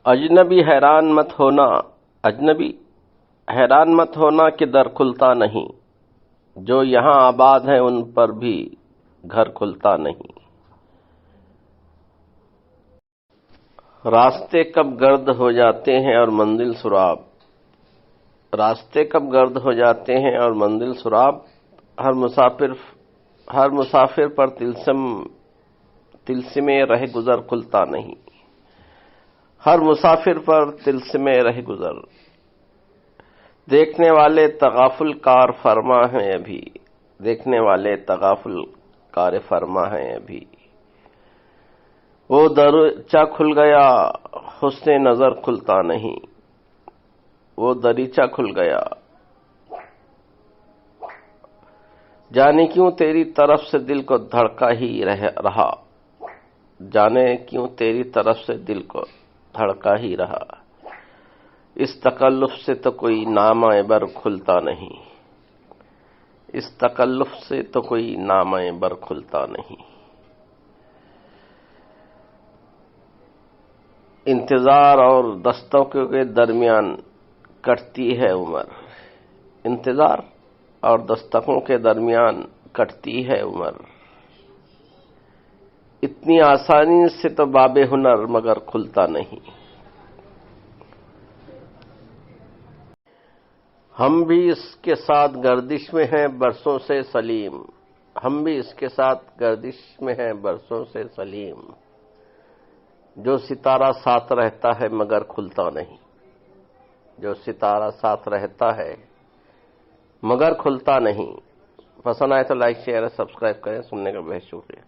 اجنبی حیران مت ہونا کہ در کھلتا نہیں، جو یہاں آباد ہیں ان پر بھی گھر کھلتا نہیں۔ راستے کب گرد ہو جاتے ہیں اور منزل سراب، راستے کب گرد ہو جاتے ہیں اور منزل سراب، ہر مسافر پر طلسم رہ گزر کھلتا نہیں، ہر مسافر پر طلسم رہ گزر۔ دیکھنے والے تغافل کار فرما ہیں ابھی، دیکھنے والے تغافل کار فرما ہیں ابھی۔ وہ دریچہ کھل گیا حسن نظر کھلتا نہیں، وہ دریچہ کھل گیا۔ جانے کیوں تیری طرف سے دل کو دھڑکا ہی رہا، جانے کیوں تیری طرف سے دل کو دھڑکا ہی رہا۔ اس تکلف سے تو کوئی نامہ بر کھلتا نہیں، اس تکلف سے تو کوئی نامہ بر کھلتا نہیں۔ انتظار اور دستکوں کے درمیان کٹتی ہے عمر، انتظار اور دستکوں کے درمیان کٹتی ہے عمر۔ اتنی آسانی سے تو باب ہنر مگر کھلتا نہیں۔ ہم بھی اس کے ساتھ گردش میں ہیں برسوں سے سلیم، ہم بھی اس کے ساتھ گردش میں ہیں برسوں سے سلیم۔ جو ستارہ ساتھ رہتا ہے مگر کھلتا نہیں، جو ستارہ ساتھ رہتا ہے مگر کھلتا نہیں۔ پسند آئے تو لائک شیئر سبسکرائب کریں، سننے کا بہت شکریہ۔